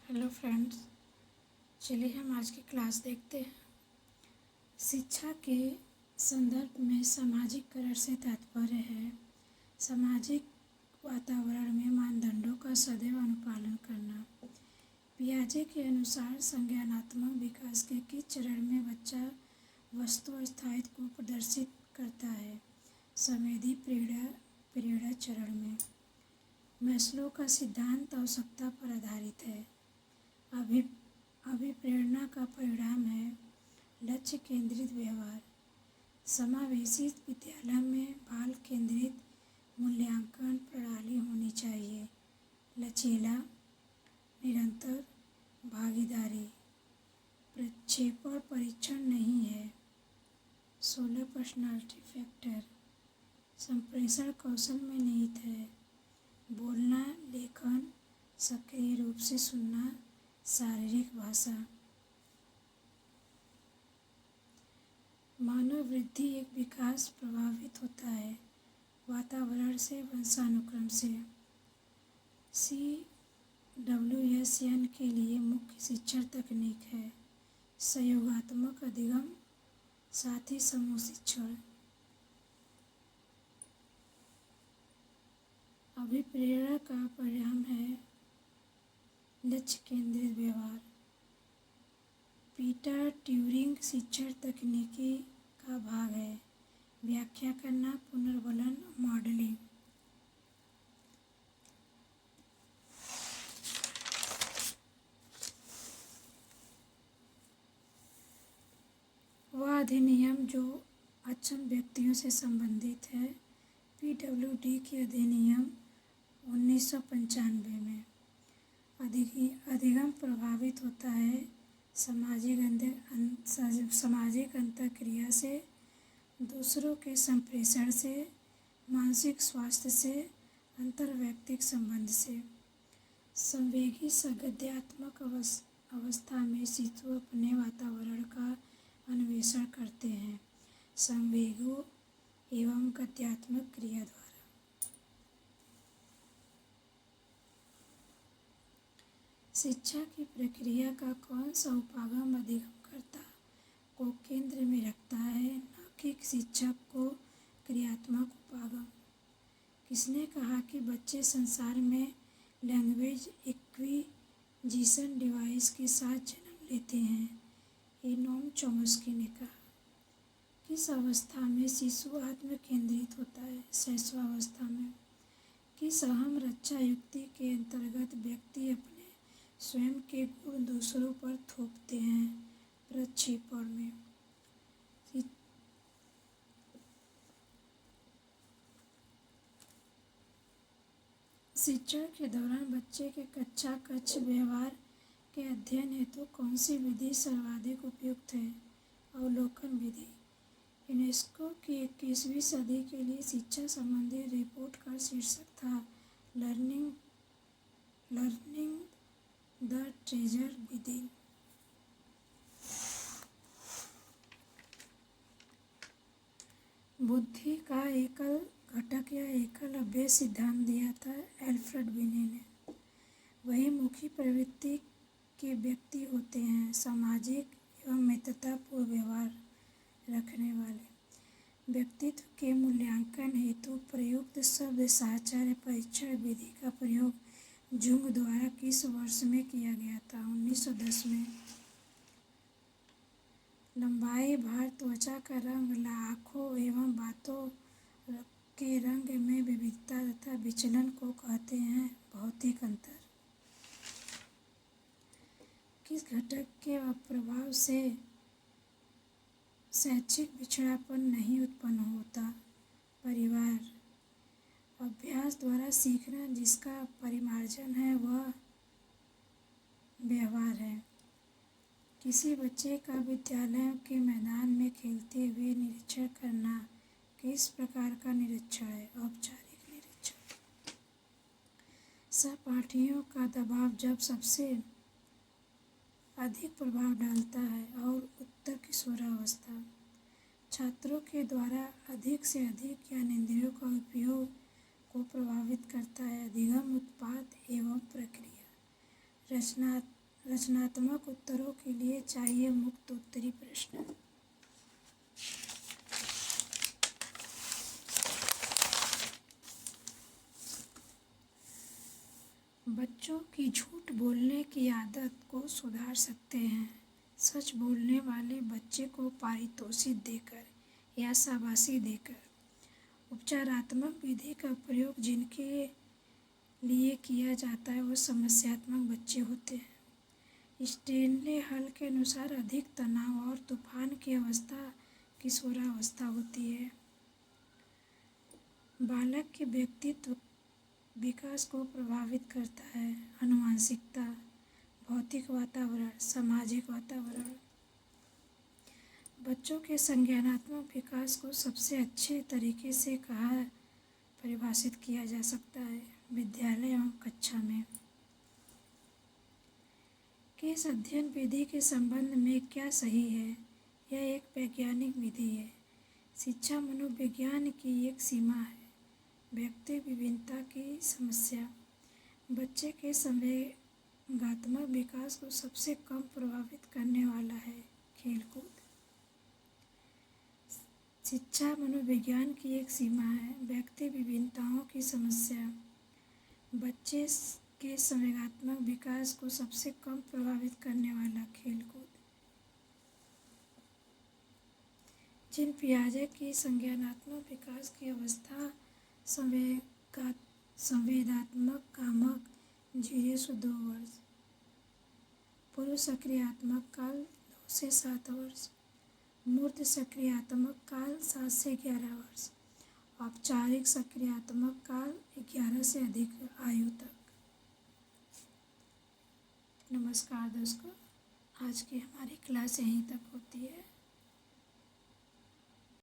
Hello friends, चलिए हम आज की क्लास देखते हैं। शिक्षा के संदर्भ में सामाजिककरण से तात्पर्य है सामाजिक वातावरण में मानदंडों का सदैव अनुपालन करना। पियाजे के अनुसार संज्ञानात्मक विकास के किस चरण में बच्चा वस्तु और स्थायित्व को प्रदर्शित करता है? संवेदी प्रेरणा चरण में। मैस्लो का सिद्धांत आवश्यकता पर आधारित है। अभिप्रेरणा का परिणाम है लक्ष्य केंद्रित व्यवहार। समावेशी विद्यालय में बाल केंद्रित मूल्यांकन प्रणाली होनी चाहिए। लचीला, निरंतर भागीदारी, प्रक्षेपण परीक्षण नहीं है। 16 पर्सनालिटी फैक्टर संप्रेषण कौशल में निहित है। बोलना, लेखन, सक्रिय रूप से सुनना, शारीरिक भाषा। मानव वृद्धि एक विकास प्रभावित होता है वातावरण से, वंशानुक्रम से। CWSN के लिए मुख्य शिक्षण तकनीक है सहयोगात्मक अधिगम, साथी समूह शिक्षण। अभिप्रेरणा का परिणाम है लक्ष्य केंद्रित व्यवहार। पीटर ट्यूरिंग शिक्षण तकनीकी का भाग है व्याख्या करना, पुनर्बलन, मॉडलिंग। वह अधिनियम जो अक्षम व्यक्तियों से संबंधित है, PWD के अधिनियम 1995 में। अधिगम प्रभावित होता है सामाजिक अंतःक्रिया से, दूसरों के संप्रेषण से, मानसिक स्वास्थ्य से, अंतर्वैयक्तिक संबंध से। संवेगी गद्यात्मक अवस्था में शिशु अपने वातावरण का अन्वेषण करते हैं संवेगों एवं गद्यात्मक क्रिया द्वारा। शिक्षा की प्रक्रिया का कौन सा उपागम अधिगमकर्ता को केंद्र में रखता है, न कि शिक्षक को क्रियात्मक उपागम? किसने कहा कि बच्चे संसार में लैंग्वेज एक्विजिशन डिवाइस के साथ जन्म लेते हैं? नोम चॉम्स्की ने कहा। किस अवस्था में शिशु आत्म केंद्रित होता है? शैशवावस्था में। किस अहम रक्षा युक्ति के अंतर्गत व्यक्ति अपने स्वयं के गुण दूसरों पर थोपते हैं? प्रक्षेपण में। शिक्षण के दौरान बच्चे के कक्ष व्यवहार के अध्ययन हेतु कौन सी विधि सर्वाधिक उपयुक्त है? अवलोकन विधि। यूनेस्को की 21वीं सदी के लिए शिक्षा संबंधी रिपोर्ट का शीर्षक था लर्निंग द ट्रेजर विदिन। बुद्धि का एकल घटक या एकल अभ्यास सिद्धांत दिया था एल्फ्रेड बिने ने। वही मुखी प्रवृत्ति के व्यक्ति होते हैं सामाजिक एवं मित्रतापूर्ण व्यवहार रखने वाले। व्यक्तित्व के मूल्यांकन हेतु प्रयुक्त शब्द साहचर्य परीक्षण विधि का प्रयोग जुंग द्वारा किस वर्ष में किया गया था? 1910 में। लंबाई, भार, त्वचा का रंग, आँखों एवं बातों के रंग में विविधता तथा विचलन को कहते हैं भौतिक अंतर। किस घटक के अप्रभाव से शैक्षिक पिछड़ापन नहीं उत्पन्न होता? परिवार। अभ्यास द्वारा सीखना जिसका परिमार्जन है वह व्यवहार है। किसी बच्चे का विद्यालय के मैदान में खेलते हुए निरीक्षण करना किस प्रकार का निरीक्षण है? औपचारिक निरीक्षण। सहपाठियों का दबाव जब सबसे अधिक प्रभाव डालता है और उत्तर किशोरावस्था। छात्रों के द्वारा अधिक से अधिक ज्ञानेंद्रियों का उपयोग को प्रभावित करता है अधिगम, उत्पाद एवं प्रक्रिया। रचनात्मक उत्तरों के लिए चाहिए मुक्त उत्तरी प्रश्न। बच्चों की झूठ बोलने की आदत को सुधार सकते हैं। सच बोलने वाले बच्चे को पारितोषिक देकर या शाबाशी देकर। उपचारात्मक विधि का प्रयोग जिनके लिए किया जाता है वो समस्यात्मक बच्चे होते हैं। स्टेनले हल के अनुसार अधिक तनाव और तूफान की अवस्था किशोरावस्था होती है। बालक के व्यक्तित्व विकास को प्रभावित करता है आनुवंशिकता, भौतिक वातावरण, सामाजिक वातावरण। बच्चों के संज्ञानात्मक विकास को सबसे अच्छे तरीके से परिभाषित किया जा सकता है विद्यालय एवं कक्षा में। केस अध्ययन विधि के संबंध में क्या सही है? यह एक वैज्ञानिक विधि है। शिक्षा मनोविज्ञान की एक सीमा है। व्यक्ति विभिन्नता की समस्या। बच्चे के संवेगात्मक विकास को सबसे कम प्रभावित करने वाला है खेलकूद। शिक्षा मनोविज्ञान की एक सीमा है। व्यक्ति विभिन्नताओं की समस्या। बच्चे के संवेगात्मक विकास को सबसे कम प्रभावित करने वाला खेलकूद। जीन पियाजे की संज्ञानात्मक विकास की अवस्था संवेदात्मक कामक 0 से 2 वर्ष, पूर्व सक्रियात्मक काल 2 से 7 वर्ष, मूर्त सक्रियात्मक काल 7 से 11 वर्ष, औपचारिक सक्रियात्मक काल 11 से अधिक आयु तक। नमस्कार दोस्तों, आज की हमारी क्लास यहीं तक होती है।